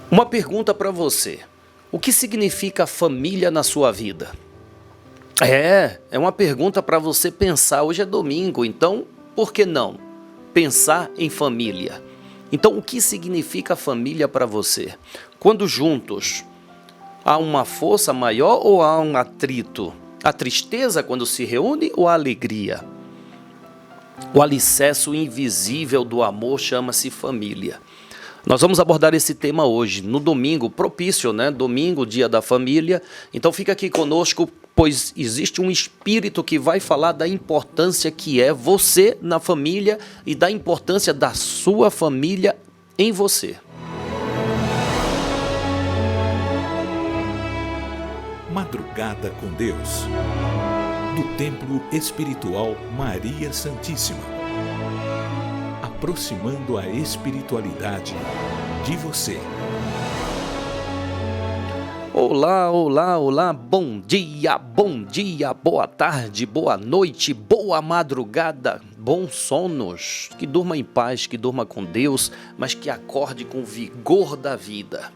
Uma pergunta para você. O que significa família na sua vida? É uma pergunta para você pensar. Hoje é domingo, então por que não pensar em família? Então, o que significa família para você? Quando juntos, há uma força maior ou há um atrito? A tristeza quando se reúne ou a alegria? O alicerce invisível do amor chama-se família. Nós vamos abordar esse tema hoje, no domingo, propício, né? Domingo, dia da família. Então fica aqui conosco, pois existe um espírito que vai falar da importância que é você na família e da importância da sua família em você. Madrugada com Deus, do Templo Espiritual Maria Santíssima. Aproximando a espiritualidade de você. Olá, bom dia, boa tarde, boa noite, boa madrugada, bons sonos, que durma em paz, que durma com Deus, mas que acorde com o vigor da vida.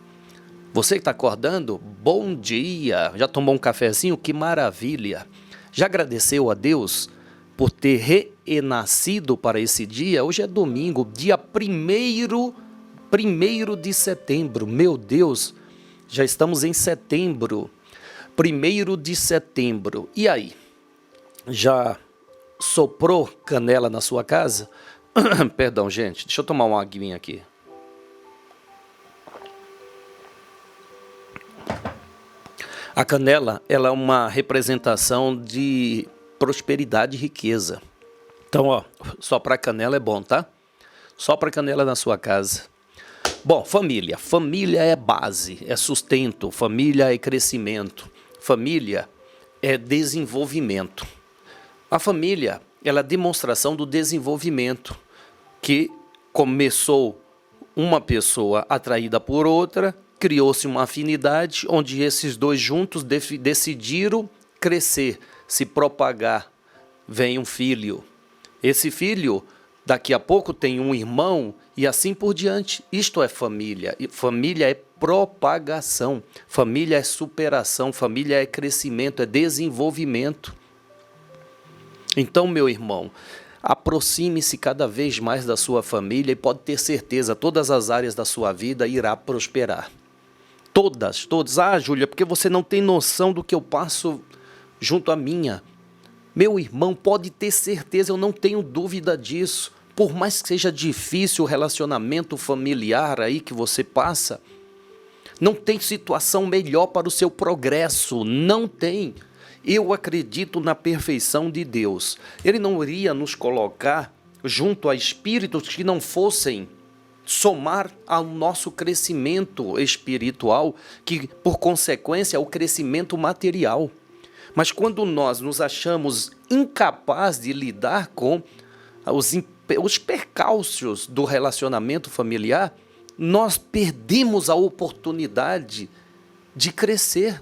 Você que está acordando, bom dia, já tomou um cafezinho? Que maravilha! Já agradeceu a Deus por ter renascido para esse dia? Hoje é domingo, dia 1º de setembro. Meu Deus, já estamos em setembro. 1º de setembro. E aí? Já soprou canela na sua casa? Perdão, gente, deixa eu tomar uma aguinha aqui. A canela, ela é uma representação de prosperidade e riqueza. Então, soprar canela é bom, tá? Sopra canela na sua casa. Bom, família. Família é base, é sustento. Família é crescimento. Família é desenvolvimento. A família, ela é demonstração do desenvolvimento, que começou uma pessoa atraída por outra, criou-se uma afinidade, onde esses dois juntos decidiram crescer, se propagar. Vem um filho. Esse filho, daqui a pouco, tem um irmão e assim por diante. Isto é família. E família é propagação. Família é superação. Família é crescimento, é desenvolvimento. Então, meu irmão, aproxime-se cada vez mais da sua família e pode ter certeza, todas as áreas da sua vida irá prosperar. Todas. Ah, Júlia, porque você não tem noção do que eu passo junto à minha. Meu irmão, pode ter certeza, eu não tenho dúvida disso. Por mais que seja difícil o relacionamento familiar aí que você passa, não tem situação melhor para o seu progresso, não tem. Eu acredito na perfeição de Deus. Ele não iria nos colocar junto a espíritos que não fossem somar ao nosso crescimento espiritual, que por consequência é o crescimento material. Mas quando nós nos achamos incapazes de lidar com os percalços do relacionamento familiar, nós perdemos a oportunidade de crescer.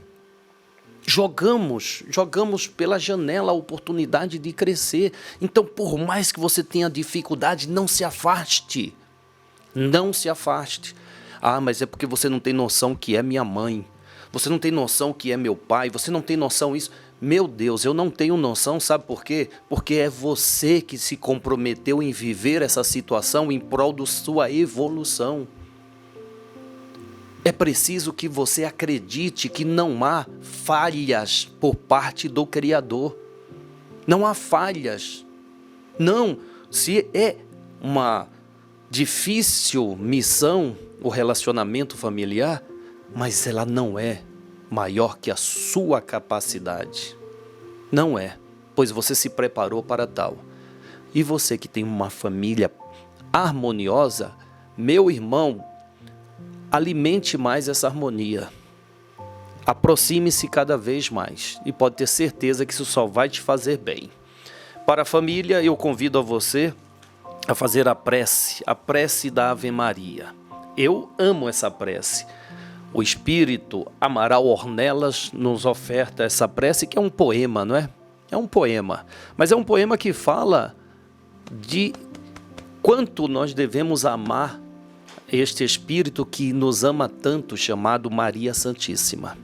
Jogamos pela janela a oportunidade de crescer. Então, por mais que você tenha dificuldade, não se afaste. Não se afaste. Ah, mas é porque você não tem noção que é minha mãe. Você não tem noção que é meu pai. Você não tem noção isso. Meu Deus, eu não tenho noção, sabe por quê? Porque é você que se comprometeu em viver essa situação em prol da sua evolução. É preciso que você acredite que não há falhas por parte do Criador. Não há falhas. Não, se é uma difícil missão o relacionamento familiar, mas ela não é maior que a sua capacidade. Não é, pois você se preparou para tal. E você que tem uma família harmoniosa, meu irmão, alimente mais essa harmonia. Aproxime-se cada vez mais e pode ter certeza que isso só vai te fazer bem. Para a família, eu convido a você a fazer a prece da Ave Maria. Eu amo essa prece. O Espírito Amaral Ornelas nos oferta essa prece, que é um poema, não é? É um poema, mas é um poema que fala de quanto nós devemos amar este Espírito que nos ama tanto, chamado Maria Santíssima.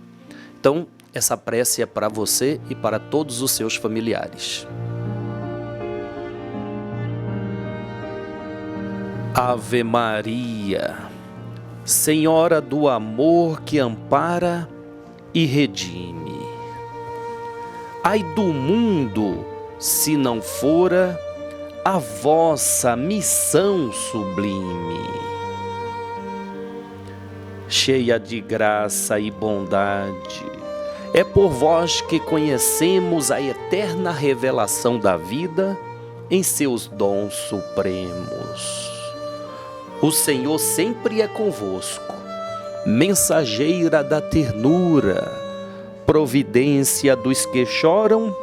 Então, essa prece é para você e para todos os seus familiares. Ave Maria, Senhora do amor que ampara e redime. Ai do mundo, se não fora a vossa missão sublime. Cheia de graça e bondade, é por vós que conhecemos a eterna revelação da vida em seus dons supremos. O Senhor sempre é convosco, mensageira da ternura, providência dos que choram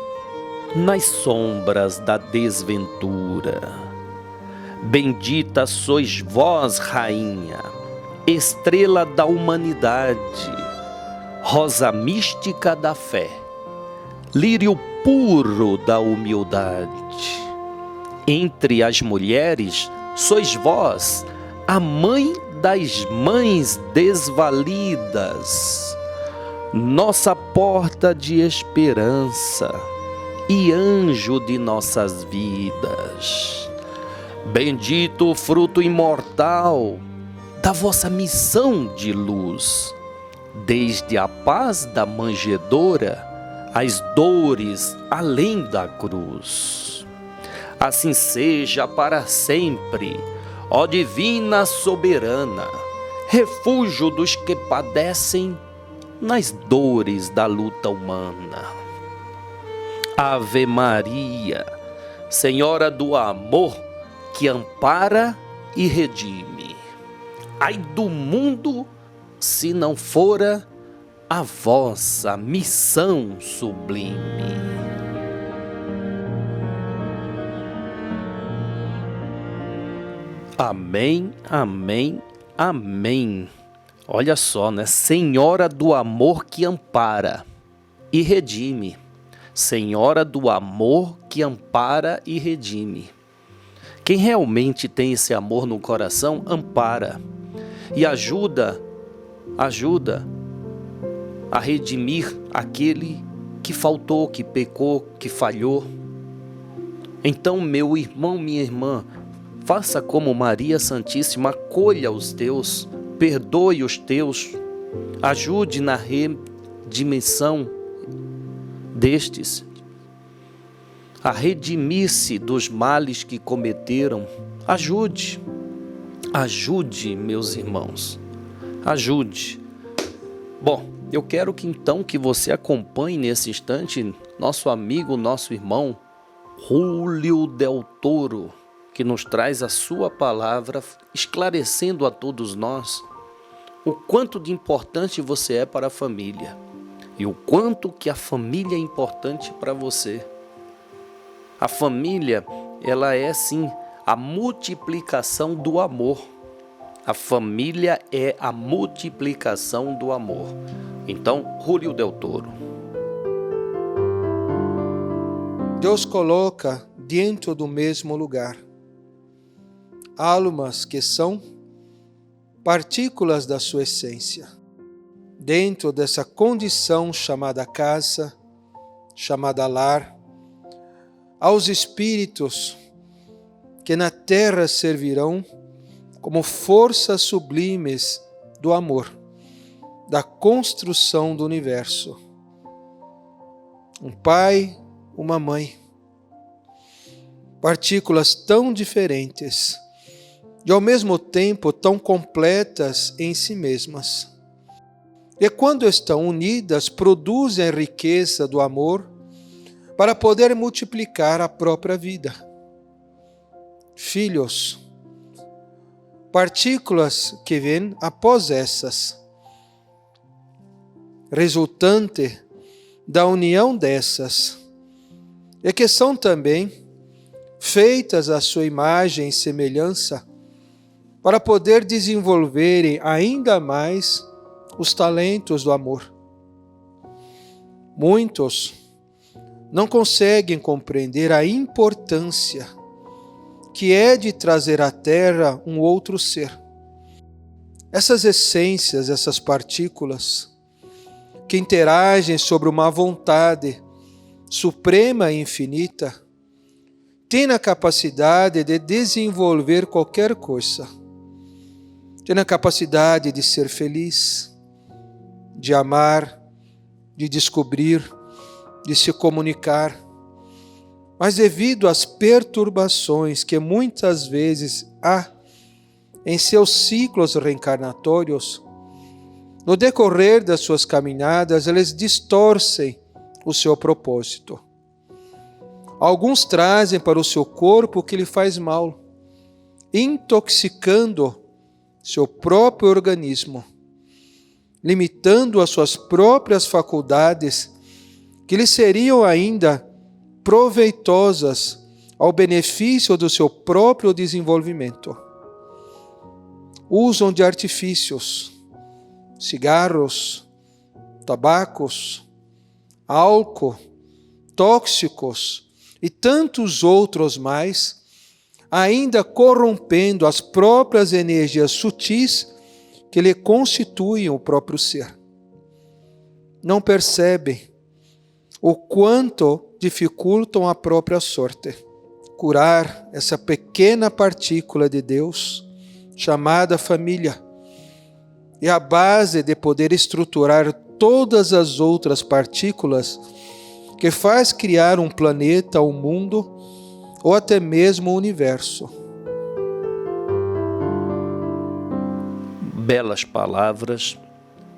nas sombras da desventura. Bendita sois vós, Rainha, estrela da humanidade, rosa mística da fé, lírio puro da humildade. Entre as mulheres, sois vós, a mãe das mães desvalidas, nossa porta de esperança e anjo de nossas vidas. Bendito o fruto imortal da vossa missão de luz, desde a paz da manjedoura às dores além da cruz. Assim seja para sempre, ó divina soberana, refúgio dos que padecem nas dores da luta humana. Ave Maria, Senhora do amor que ampara e redime. Ai do mundo, se não fora a vossa missão sublime. Amém, amém, amém. Olha só, né? Senhora do amor que ampara e redime. Senhora do amor que ampara e redime. Quem realmente tem esse amor no coração, ampara e ajuda a redimir aquele que faltou, que pecou, que falhou. Então, meu irmão, minha irmã, faça como Maria Santíssima, acolha os teus, perdoe os teus, ajude na redimissão destes, a redimir-se dos males que cometeram. Ajude, meus irmãos, ajude. Bom, eu quero que então que você acompanhe nesse instante nosso amigo, nosso irmão, Júlio Del Toro, que nos traz a sua palavra, esclarecendo a todos nós o quanto de importante você é para a família e o quanto que a família é importante para você. A família, ela é sim a multiplicação do amor. A família é a multiplicação do amor. Então, Júlio Del Toro. Deus coloca dentro do mesmo lugar almas que são partículas da sua essência. Dentro dessa condição chamada casa, chamada lar, aos espíritos que na terra servirão como forças sublimes do amor, da construção do universo. Um pai, uma mãe, partículas tão diferentes e ao mesmo tempo tão completas em si mesmas. E quando estão unidas, produzem a riqueza do amor para poder multiplicar a própria vida. Filhos, partículas que vêm após essas, resultante da união dessas, e que são também feitas à sua imagem e semelhança, para poder desenvolverem ainda mais os talentos do amor. Muitos não conseguem compreender a importância que é de trazer à terra um outro ser, essas essências, essas partículas que interagem sobre uma vontade suprema e infinita, têm a capacidade de desenvolver qualquer coisa. Têm a capacidade de ser feliz, de amar, de descobrir, de se comunicar. Mas devido às perturbações que muitas vezes há em seus ciclos reencarnatórios, no decorrer das suas caminhadas, eles distorcem o seu propósito. Alguns trazem para o seu corpo o que lhe faz mal, intoxicando seu próprio organismo, limitando as suas próprias faculdades, que lhe seriam ainda proveitosas ao benefício do seu próprio desenvolvimento. Usam de artifícios, cigarros, tabacos, álcool, tóxicos e tantos outros mais, ainda corrompendo as próprias energias sutis que lhe constituem o próprio ser. Não percebem o quanto dificultam a própria sorte. Curar essa pequena partícula de Deus, chamada família, é a base de poder estruturar todas as outras partículas que faz criar um planeta, um mundo, ou até mesmo o universo. Belas palavras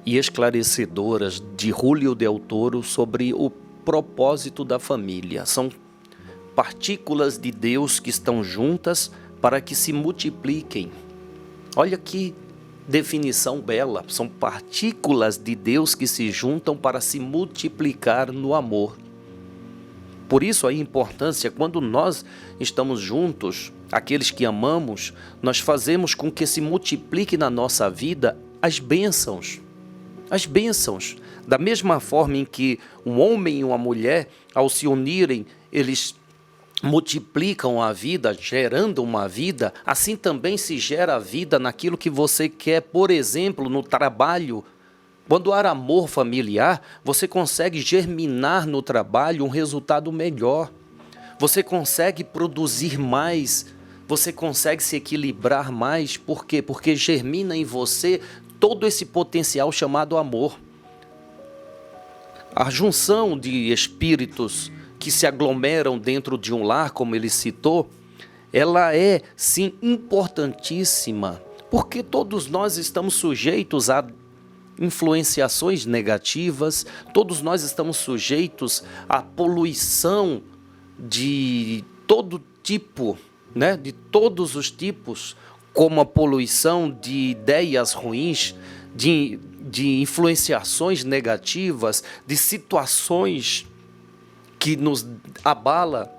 e esclarecedoras de Júlio Del Toro sobre o propósito da família. São partículas de Deus que estão juntas para que se multipliquem. Olha que definição bela. São partículas de Deus que se juntam para se multiplicar no amor. Por isso a importância, quando nós estamos juntos, aqueles que amamos, nós fazemos com que se multiplique na nossa vida as bênçãos. As bênçãos. Da mesma forma em que um homem e uma mulher, ao se unirem, eles multiplicam a vida, gerando uma vida, assim também se gera a vida naquilo que você quer. Por exemplo, no trabalho, quando há amor familiar, você consegue germinar no trabalho um resultado melhor. Você consegue produzir mais, você consegue se equilibrar mais. Por quê? Porque germina em você todo esse potencial chamado amor. A junção de espíritos que se aglomeram dentro de um lar, como ele citou, ela é, sim, importantíssima, porque todos nós estamos sujeitos a influenciações negativas, todos nós estamos sujeitos à poluição de todo tipo, né? De todos os tipos, como a poluição de ideias ruins, de influenciações negativas, de situações que nos abala.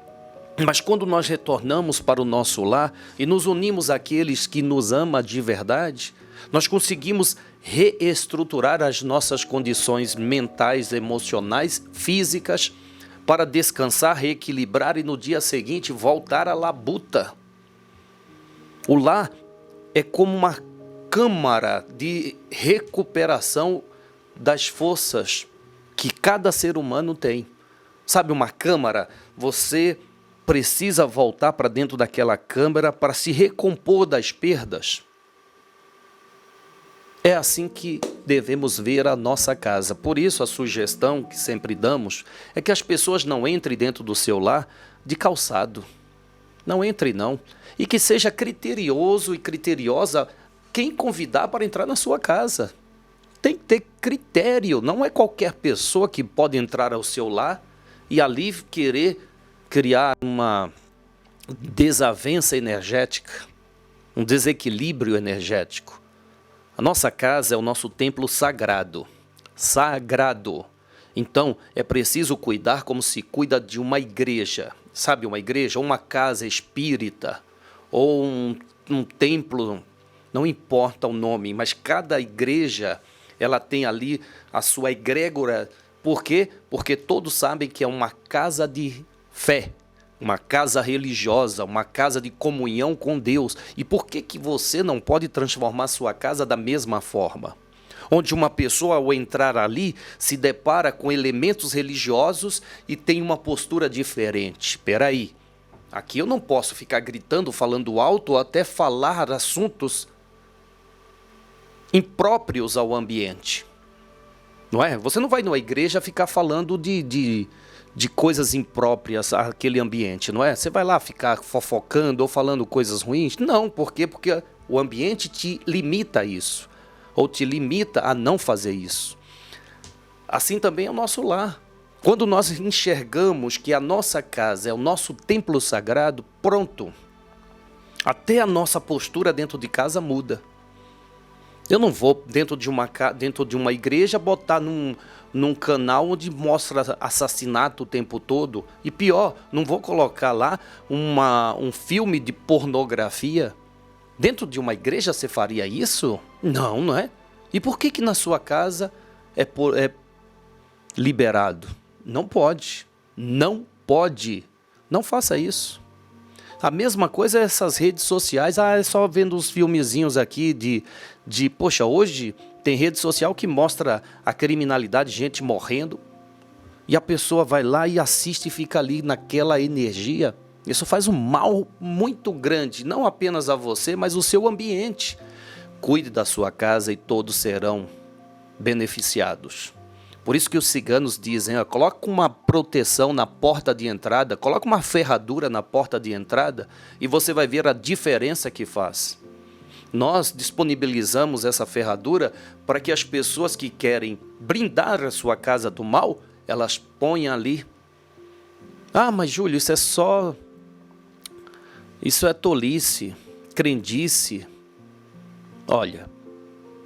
Mas quando nós retornamos para o nosso lar e nos unimos àqueles que nos amam de verdade, nós conseguimos reestruturar as nossas condições mentais, emocionais, físicas, para descansar, reequilibrar e no dia seguinte voltar à labuta. O lar é como uma câmara de recuperação das forças que cada ser humano tem. Sabe, uma câmara, você precisa voltar para dentro daquela câmara para se recompor das perdas. É assim que devemos ver a nossa casa. Por isso a sugestão que sempre damos é que as pessoas não entrem dentro do seu lar de calçado. Não entre não. E que seja criterioso e criteriosa quem convidar para entrar na sua casa. Tem que ter critério. Não é qualquer pessoa que pode entrar ao seu lar e ali querer criar uma desavença energética, um desequilíbrio energético. A nossa casa é o nosso templo sagrado. Sagrado. Então, é preciso cuidar como se cuida de uma igreja. Sabe, uma igreja, uma casa espírita, ou um templo, não importa o nome, mas cada igreja, ela tem ali a sua egrégora. Por quê? Porque todos sabem que é uma casa de fé, uma casa religiosa, uma casa de comunhão com Deus. E por que que você não pode transformar sua casa da mesma forma? Onde uma pessoa, ao entrar ali, se depara com elementos religiosos e tem uma postura diferente. Espera aí, aqui eu não posso ficar gritando, falando alto, ou até falar assuntos impróprios ao ambiente. Não é? Você não vai numa igreja ficar falando de coisas impróprias àquele ambiente, não é? Você vai lá ficar fofocando ou falando coisas ruins? Não, por quê? Porque o ambiente te limita a isso, ou te limita a não fazer isso. Assim também é o nosso lar. Quando nós enxergamos que a nossa casa é o nosso templo sagrado, pronto. Até a nossa postura dentro de casa muda. Eu não vou dentro de uma igreja botar num canal onde mostra assassinato o tempo todo. E pior, não vou colocar lá um filme de pornografia. Dentro de uma igreja você faria isso? Não, não é? E por que na sua casa é liberado? Não pode. Não pode. Não faça isso. A mesma coisa é essas redes sociais. É só vendo uns filmezinhos aqui poxa, hoje tem rede social que mostra a criminalidade, gente morrendo. E a pessoa vai lá e assiste e fica ali naquela energia. Isso faz um mal muito grande, não apenas a você, mas o seu ambiente. Cuide da sua casa e todos serão beneficiados. Por isso que os ciganos dizem, coloca uma proteção na porta de entrada, coloca uma ferradura na porta de entrada e você vai ver a diferença que faz. Nós disponibilizamos essa ferradura para que as pessoas que querem brindar a sua casa do mal, elas ponham ali. Ah, mas Júlio, isso é tolice, crendice. Olha,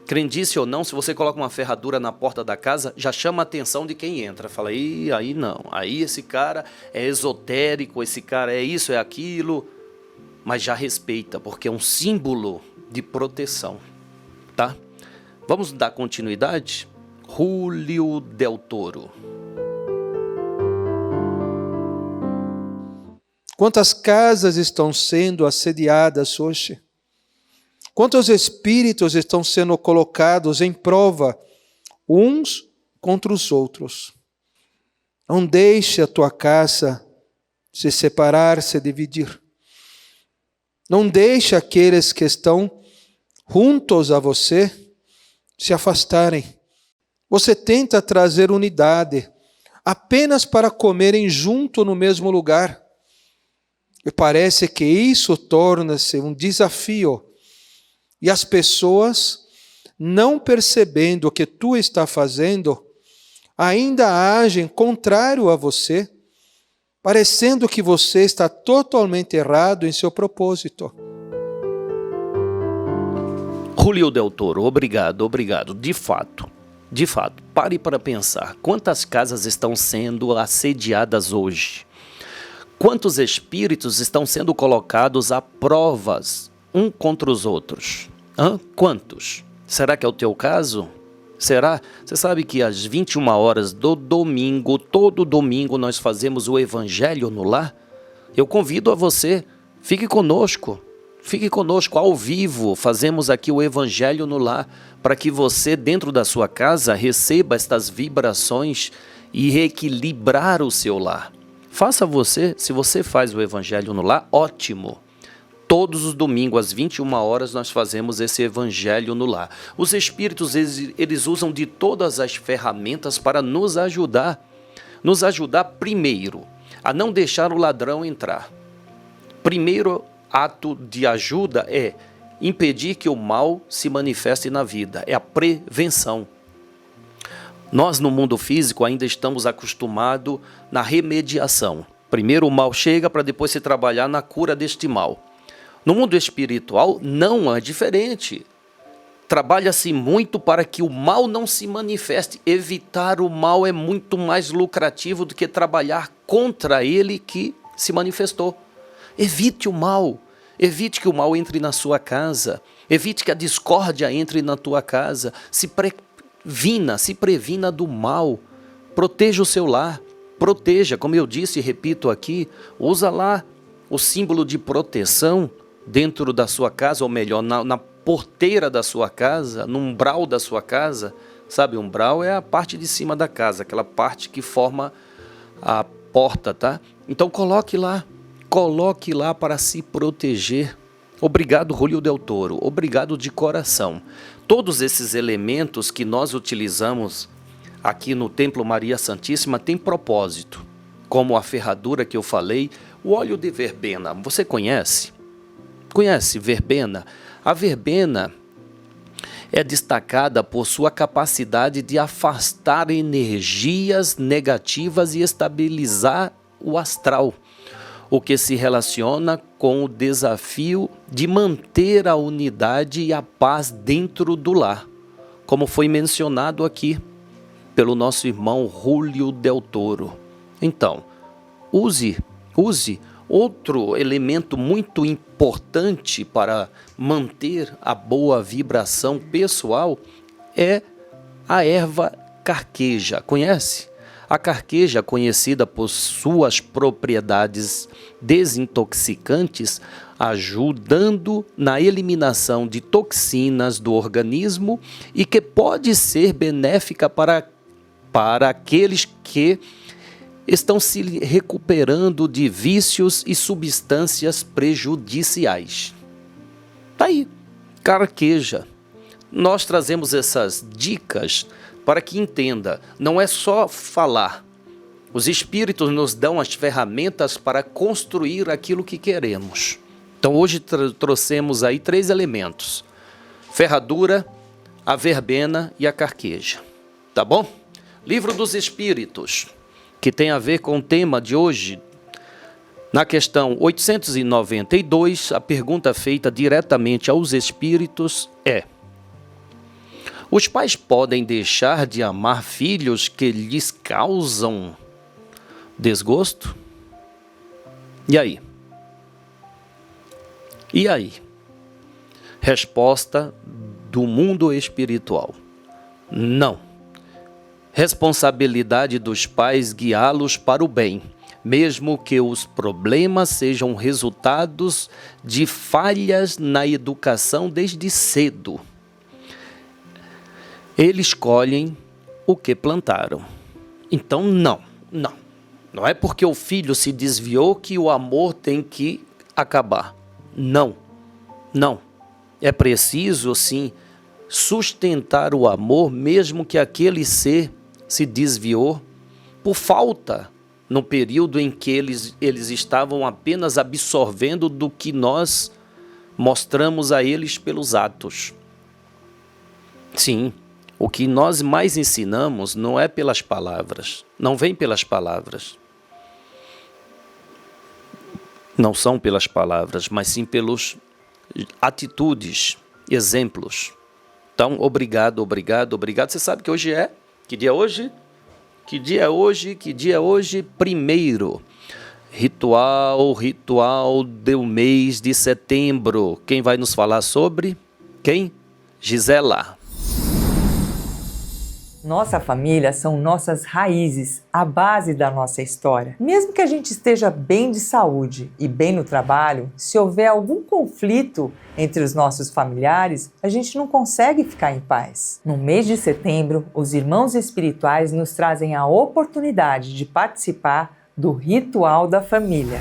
crendice ou não, se você coloca uma ferradura na porta da casa, já chama a atenção de quem entra. Fala, aí não, aí esse cara é esotérico, esse cara é isso, é aquilo. Mas já respeita, porque é um símbolo de proteção, tá? Vamos dar continuidade? Júlio Del Toro. Quantas casas estão sendo assediadas hoje? Quantos espíritos estão sendo colocados em prova uns contra os outros? Não deixe a tua casa se separar, se dividir. Não deixe aqueles que estão juntos a você se afastarem. Você tenta trazer unidade apenas para comerem junto no mesmo lugar. E parece que isso torna-se um desafio. E as pessoas, não percebendo o que tu está fazendo, ainda agem contrário a você, parecendo que você está totalmente errado em seu propósito. Júlio Del Toro, obrigado. De fato, pare para pensar. Quantas casas estão sendo assediadas hoje? Quantos espíritos estão sendo colocados a provas um contra os outros? Quantos? Será que é o teu caso? Será? Você sabe que às 21 horas do domingo, todo domingo, nós fazemos o Evangelho no Lar? Eu convido a você, fique conosco ao vivo, fazemos aqui o Evangelho no Lar, para que você, dentro da sua casa, receba estas vibrações e reequilibrar o seu lar. Faça você, se você faz o Evangelho no Lar, ótimo. Todos os domingos, às 21 horas, nós fazemos esse Evangelho no Lar. Os espíritos, eles usam de todas as ferramentas para nos ajudar. Nos ajudar, primeiro, a não deixar o ladrão entrar. Primeiro ato de ajuda é impedir que o mal se manifeste na vida. É a prevenção. Nós, no mundo físico, ainda estamos acostumados na remediação. Primeiro o mal chega para depois se trabalhar na cura deste mal. No mundo espiritual, não é diferente. Trabalha-se muito para que o mal não se manifeste. Evitar o mal é muito mais lucrativo do que trabalhar contra ele que se manifestou. Evite o mal. Evite que o mal entre na sua casa. Evite que a discórdia entre na tua casa. Se previna do mal. Proteja o seu lar. proteja, como eu disse e repito aqui, usa lá o símbolo de proteção dentro da sua casa, ou melhor, na porteira da sua casa, no umbral da sua casa. Sabe, o umbral é a parte de cima da casa, aquela parte que forma a porta, tá? Então coloque lá para se proteger. Obrigado, Julio Del Toro, obrigado de coração. Todos esses elementos que nós utilizamos aqui no Templo Maria Santíssima têm propósito, como a ferradura que eu falei, o óleo de verbena. Você conhece? Conhece verbena? A verbena é destacada por sua capacidade de afastar energias negativas e estabilizar o astral, o que se relaciona com o desafio de manter a unidade e a paz dentro do lar, como foi mencionado aqui pelo nosso irmão Julio Del Toro. Então, use outro elemento muito importante para manter a boa vibração pessoal é a erva carqueja. Conhece? A carqueja, conhecida por suas propriedades desintoxicantes, ajudando na eliminação de toxinas do organismo e que pode ser benéfica para aqueles que estão se recuperando de vícios e substâncias prejudiciais. Tá aí, carqueja. Nós trazemos essas dicas para que entenda, não é só falar. Os espíritos nos dão as ferramentas para construir aquilo que queremos. Então hoje trouxemos aí 3 elementos: ferradura, a verbena e a carqueja. Tá bom? Livro dos Espíritos, que tem a ver com o tema de hoje. Na questão 892, a pergunta feita diretamente aos espíritos é: os pais podem deixar de amar filhos que lhes causam desgosto? E aí? E aí? Resposta do mundo espiritual: não. Responsabilidade dos pais guiá-los para o bem, mesmo que os problemas sejam resultados de falhas na educação desde cedo. Eles escolhem o que plantaram. Então, não é porque o filho se desviou que o amor tem que acabar. Não. É preciso, sim, sustentar o amor, mesmo que aquele ser se desviou por falta, no período em que eles estavam apenas absorvendo do que nós mostramos a eles pelos atos. Sim, o que nós mais ensinamos não é pelas palavras, não vem pelas palavras. Não são pelas palavras, mas sim pelas atitudes, exemplos. Então, obrigado. Você sabe que hoje é? Que dia é hoje? Que dia é hoje? 1º. Ritual do mês de setembro. Quem vai nos falar sobre? Quem? Gisela. Nossa família são nossas raízes, a base da nossa história. Mesmo que a gente esteja bem de saúde e bem no trabalho, se houver algum conflito entre os nossos familiares, a gente não consegue ficar em paz. No mês de setembro, os irmãos espirituais nos trazem a oportunidade de participar do ritual da família.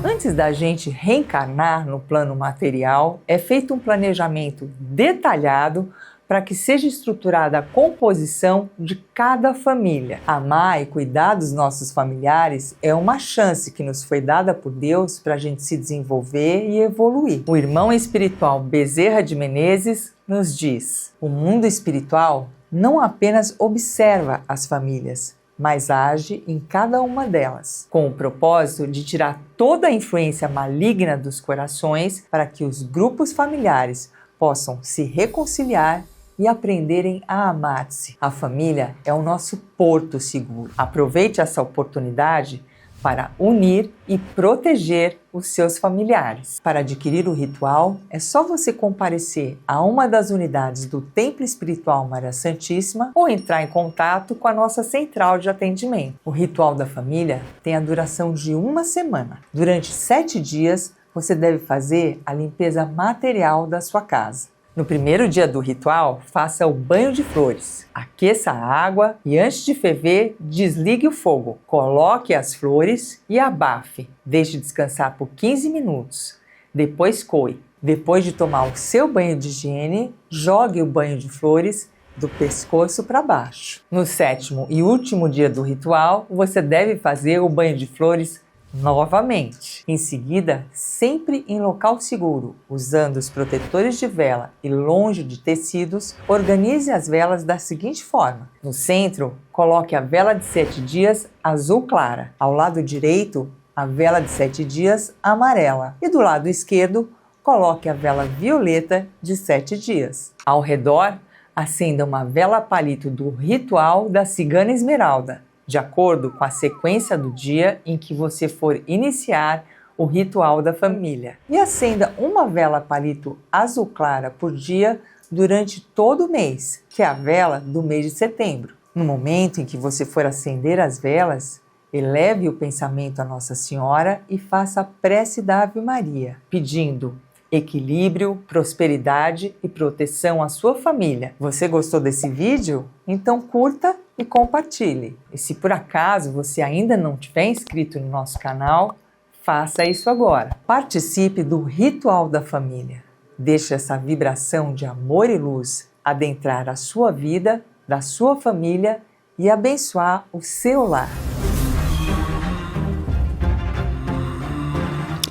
Antes da gente reencarnar no plano material, é feito um planejamento detalhado para que seja estruturada a composição de cada família. Amar e cuidar dos nossos familiares é uma chance que nos foi dada por Deus para a gente se desenvolver e evoluir. O irmão espiritual Bezerra de Menezes nos diz: o mundo espiritual não apenas observa as famílias, mas age em cada uma delas, com o propósito de tirar toda a influência maligna dos corações para que os grupos familiares possam se reconciliar e aprenderem a amar-se. A família é o nosso porto seguro. Aproveite essa oportunidade para unir e proteger os seus familiares. Para adquirir o ritual, é só você comparecer a uma das unidades do Templo Espiritual Maria Santíssima ou entrar em contato com a nossa central de atendimento. O ritual da família tem a duração de 1 semana. Durante 7 dias, você deve fazer a limpeza material da sua casa. No primeiro dia do ritual, faça o banho de flores. Aqueça a água e antes de ferver, desligue o fogo. Coloque as flores e abafe. Deixe descansar por 15 minutos. Depois coe. Depois de tomar o seu banho de higiene, jogue o banho de flores do pescoço para baixo. No 7º e último dia do ritual, você deve fazer o banho de flores novamente. Em seguida, sempre em local seguro, usando os protetores de vela e longe de tecidos, organize as velas da seguinte forma. No centro, coloque a vela de 7 dias azul clara. Ao lado direito, a vela de 7 dias amarela. E do lado esquerdo, coloque a vela violeta de 7 dias. Ao redor, acenda uma vela palito do ritual da cigana esmeralda, de acordo com a sequência do dia em que você for iniciar o ritual da família. E acenda uma vela palito azul clara por dia durante todo o mês, que é a vela do mês de setembro. No momento em que você for acender as velas, eleve o pensamento a Nossa Senhora e faça a prece da Ave Maria, pedindo equilíbrio, prosperidade e proteção à sua família. Você gostou desse vídeo? Então curta e compartilhe. E se por acaso você ainda não tiver inscrito no nosso canal, faça isso agora. Participe do Ritual da Família. Deixe essa vibração de amor e luz adentrar a sua vida, da sua família e abençoar o seu lar.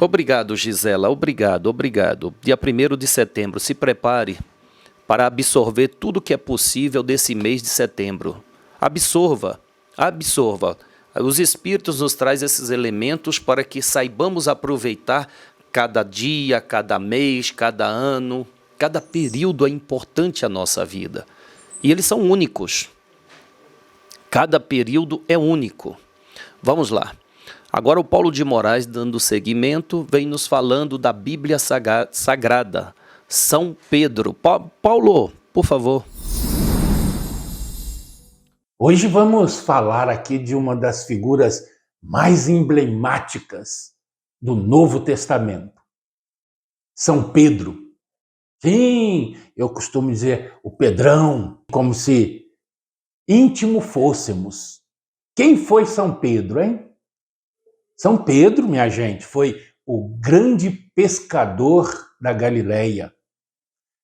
Obrigado, Gisela. Obrigado. Dia 1º de setembro, se prepare para absorver tudo que é possível desse mês de setembro. Absorva. Os Espíritos nos trazem esses elementos para que saibamos aproveitar cada dia, cada mês, cada ano. Cada período é importante à nossa vida. E eles são únicos. Cada período é único. Vamos lá. Agora o Paulo de Moraes, dando seguimento, vem nos falando da Bíblia Sagrada, São Pedro. Paulo, por favor. Hoje vamos falar aqui de uma das figuras mais emblemáticas do Novo Testamento, São Pedro. Sim, eu costumo dizer o Pedrão, como se íntimo fôssemos. Quem foi São Pedro, hein? São Pedro, minha gente, foi o grande pescador da Galileia.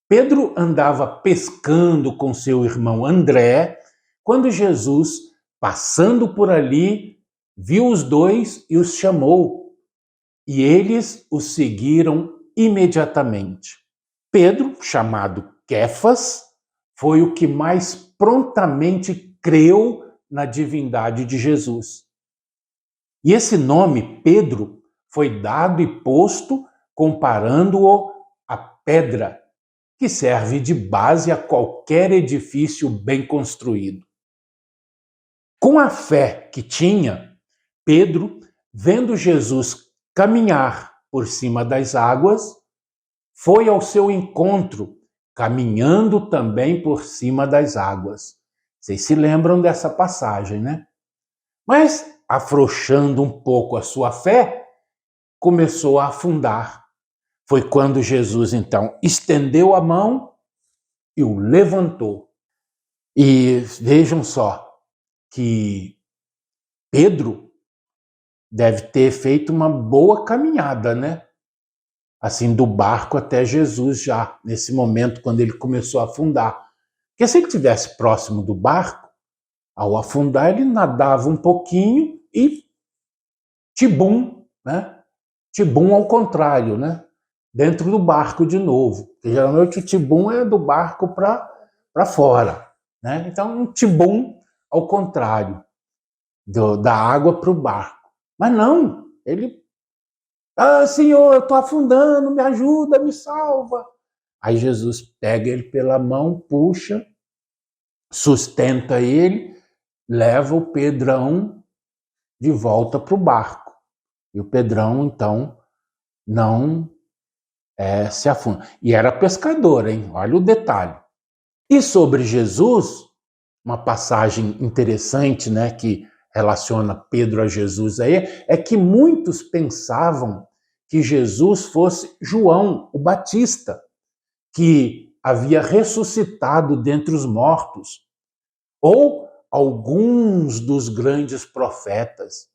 Pedro andava pescando com seu irmão André, quando Jesus, passando por ali, viu os dois e os chamou, e eles os seguiram imediatamente. Pedro, chamado Quefas, foi o que mais prontamente creu na divindade de Jesus. E esse nome, Pedro, foi dado e posto comparando-o à pedra, que serve de base a qualquer edifício bem construído. Com a fé que tinha, Pedro, vendo Jesus caminhar por cima das águas, foi ao seu encontro, caminhando também por cima das águas. Vocês se lembram dessa passagem, né? Mas, afrouxando um pouco a sua fé, começou a afundar. Foi quando Jesus, então, estendeu a mão e o levantou. E vejam só que Pedro deve ter feito uma boa caminhada, né? Assim, do barco até Jesus já, nesse momento, quando ele começou a afundar. Porque se ele estivesse próximo do barco, ao afundar, ele nadava um pouquinho e tibum, né? Tibum ao contrário, né? Dentro do barco de novo. Porque geralmente o tibum é do barco para fora, né? Então, um tibum ao contrário, da água para o barco. Mas não, ele... Senhor, eu estou afundando, me ajuda, me salva. Aí Jesus pega ele pela mão, puxa, sustenta ele, leva o Pedrão de volta para o barco. E o Pedrão, então, não se afunda. E era pescador, hein? Olha o detalhe. E sobre Jesus, uma passagem interessante, né, que relaciona Pedro a Jesus aí, é que muitos pensavam que Jesus fosse João, o Batista, que havia ressuscitado dentre os mortos, ou alguns dos grandes profetas.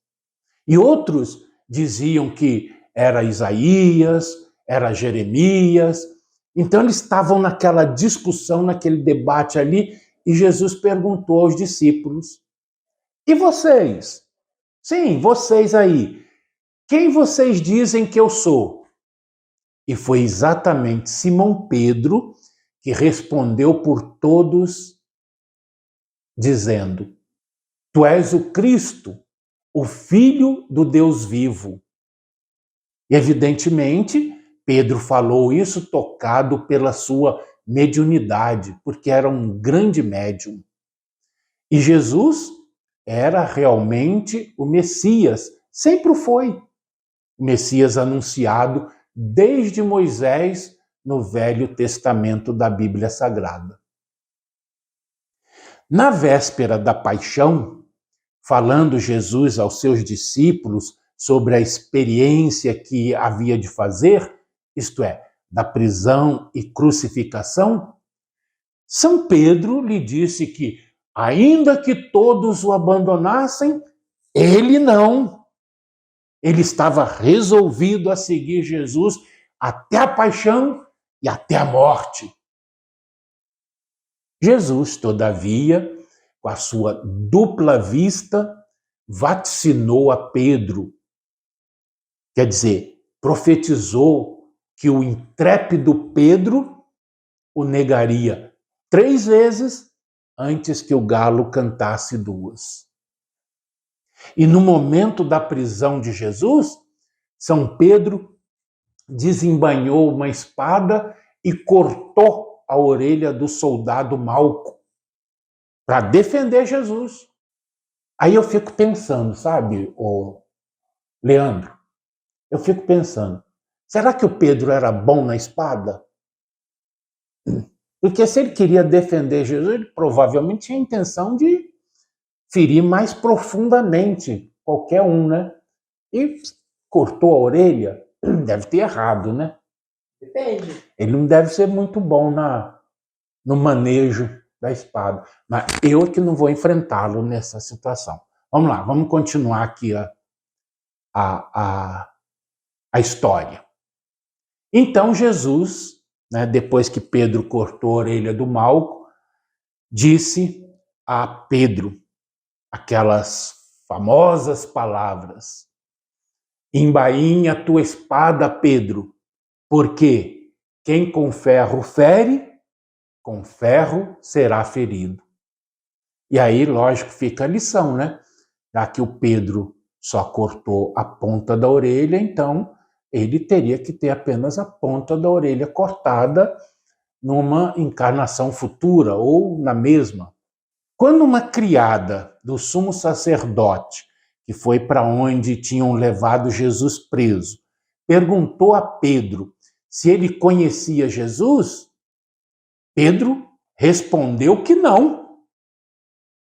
E outros diziam que era Isaías, era Jeremias. Então eles estavam naquela discussão, naquele debate ali, e Jesus perguntou aos discípulos: e vocês? Sim, vocês aí. Quem vocês dizem que eu sou? E foi exatamente Simão Pedro que respondeu por todos, dizendo: Tu és o Cristo, o Filho do Deus vivo. E evidentemente, Pedro falou isso tocado pela sua mediunidade, porque era um grande médium. E Jesus era realmente o Messias, sempre o foi. O Messias anunciado desde Moisés no Velho Testamento da Bíblia Sagrada. Na véspera da paixão, falando Jesus aos seus discípulos sobre a experiência que havia de fazer, isto é, da prisão e crucificação, São Pedro lhe disse que, ainda que todos o abandonassem, ele não. Ele estava resolvido a seguir Jesus até a paixão e até a morte. Jesus, todavia, com a sua dupla vista, vaticinou a Pedro. Quer dizer, profetizou que o intrépido Pedro o negaria 3 vezes antes que o galo cantasse 2. E no momento da prisão de Jesus, São Pedro desembainhou uma espada e cortou a orelha do soldado Malco para defender Jesus. Aí eu fico pensando, sabe, Leandro? Eu fico pensando, será que o Pedro era bom na espada? Porque se ele queria defender Jesus, ele provavelmente tinha a intenção de ferir mais profundamente qualquer um, né? E cortou a orelha, deve ter errado, né? Depende. Ele não deve ser muito bom no manejo da espada. Mas eu que não vou enfrentá-lo nessa situação. Vamos lá, vamos continuar aqui a história. Então Jesus, né, depois que Pedro cortou a orelha do Malco, disse a Pedro aquelas famosas palavras: embainha a tua espada, Pedro, porque quem com ferro fere, com ferro será ferido. E aí, lógico, fica a lição, né? Já que o Pedro só cortou a ponta da orelha, então ele teria que ter apenas a ponta da orelha cortada numa encarnação futura ou na mesma. Quando uma criada do sumo sacerdote, que foi para onde tinham levado Jesus preso, perguntou a Pedro se ele conhecia Jesus, Pedro respondeu que não.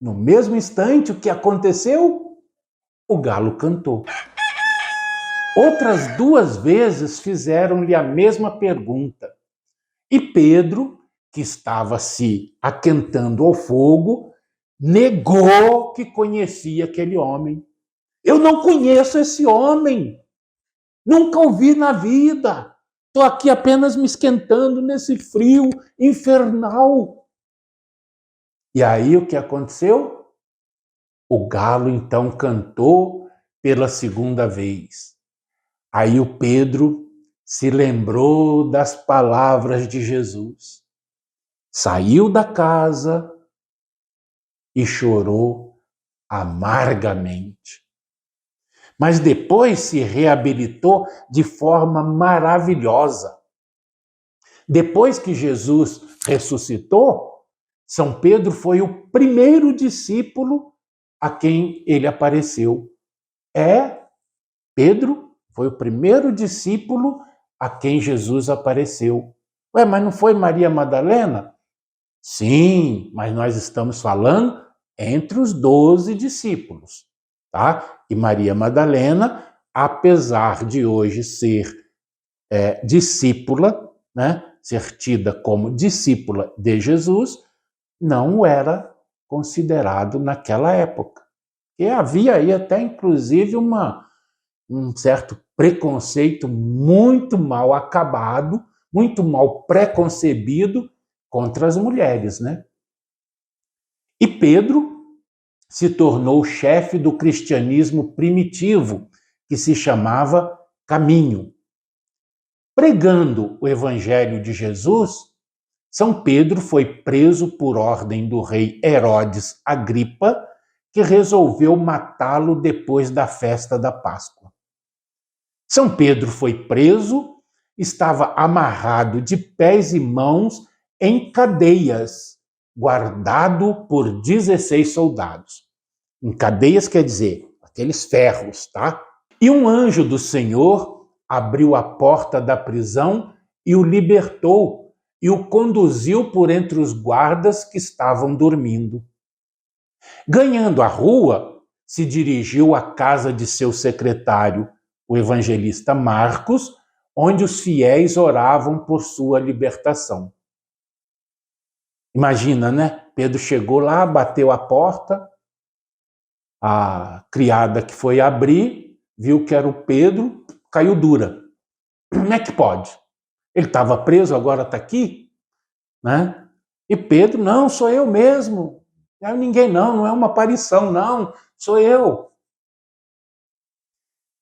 No mesmo instante, o que aconteceu? O galo cantou. Outras 2 vezes fizeram-lhe a mesma pergunta. E Pedro, que estava se aquentando ao fogo, negou que conhecia aquele homem. Eu não conheço esse homem. Nunca o vi na vida. Estou aqui apenas me esquentando nesse frio infernal. E aí o que aconteceu? O galo então cantou pela 2ª vez. Aí o Pedro se lembrou das palavras de Jesus. Saiu da casa e chorou amargamente. Mas depois se reabilitou de forma maravilhosa. Depois que Jesus ressuscitou, São Pedro foi o primeiro discípulo a quem ele apareceu. Pedro foi o primeiro discípulo a quem Jesus apareceu. Ué, mas não foi Maria Madalena? Sim, mas nós estamos falando entre os 12 discípulos, tá? E Maria Madalena, apesar de hoje ser discípula, né, ser tida como discípula de Jesus, não era considerado naquela época. E havia aí até inclusive um certo preconceito muito mal acabado, muito mal preconcebido contra as mulheres, né? E Pedro se tornou chefe do cristianismo primitivo, que se chamava Caminho. Pregando o evangelho de Jesus, São Pedro foi preso por ordem do rei Herodes Agripa, que resolveu matá-lo depois da festa da Páscoa. São Pedro foi preso, estava amarrado de pés e mãos em cadeias, guardado por 16 soldados. Em cadeias quer dizer, aqueles ferros, tá? E um anjo do Senhor abriu a porta da prisão e o libertou e o conduziu por entre os guardas que estavam dormindo. Ganhando a rua, se dirigiu à casa de seu secretário, o evangelista Marcos, onde os fiéis oravam por sua libertação. Imagina, né? Pedro chegou lá, bateu a porta, a criada que foi abrir, viu que era o Pedro, caiu dura. Como é que pode? Ele estava preso, agora está aqui? Né? E Pedro, não, sou eu mesmo. Não é ninguém não é uma aparição, não, sou eu.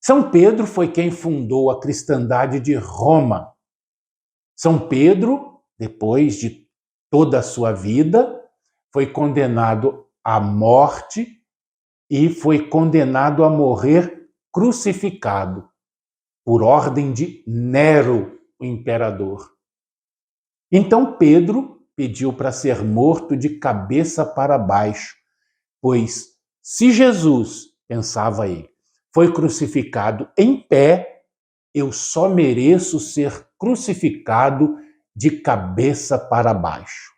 São Pedro foi quem fundou a cristandade de Roma. São Pedro, depois de toda a sua vida, foi condenado à morte e foi condenado a morrer crucificado por ordem de Nero, o imperador. Então Pedro pediu para ser morto de cabeça para baixo, pois se Jesus, pensava ele, foi crucificado em pé, eu só mereço ser crucificado de cabeça para baixo.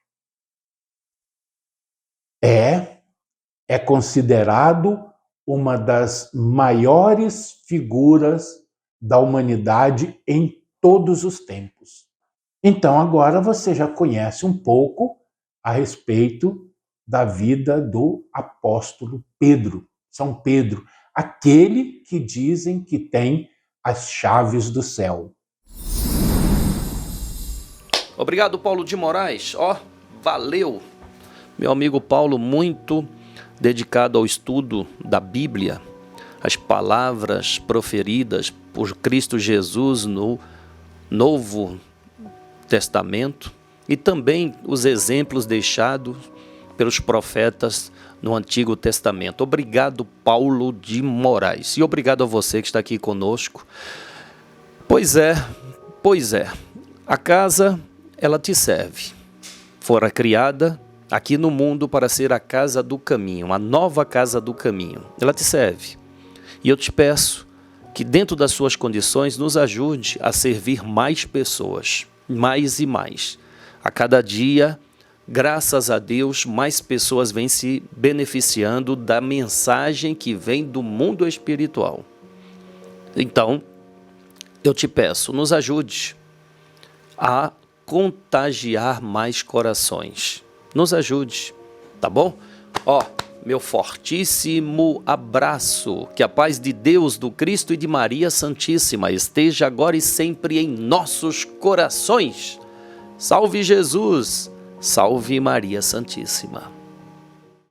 É considerado uma das maiores figuras da humanidade em todos os tempos. Então agora você já conhece um pouco a respeito da vida do apóstolo Pedro, São Pedro, aquele que dizem que tem as chaves do céu. Obrigado, Paulo de Moraes. Valeu. Meu amigo Paulo, muito dedicado ao estudo da Bíblia, as palavras proferidas por Cristo Jesus no Novo Testamento e também os exemplos deixados pelos profetas no Antigo Testamento. Obrigado, Paulo de Moraes. E obrigado a você que está aqui conosco. Pois é. A casa, ela te serve. Fora criada aqui no mundo para ser a casa do caminho, a nova casa do caminho. Ela te serve. E eu te peço que dentro das suas condições nos ajude a servir mais pessoas, mais e mais. A cada dia, graças a Deus, mais pessoas vêm se beneficiando da mensagem que vem do mundo espiritual. Então, eu te peço, nos ajude a contagiar mais corações. Nos ajude, tá bom? Meu fortíssimo abraço. Que a paz de Deus, do Cristo e de Maria Santíssima esteja agora e sempre em nossos corações. Salve Jesus, salve Maria Santíssima.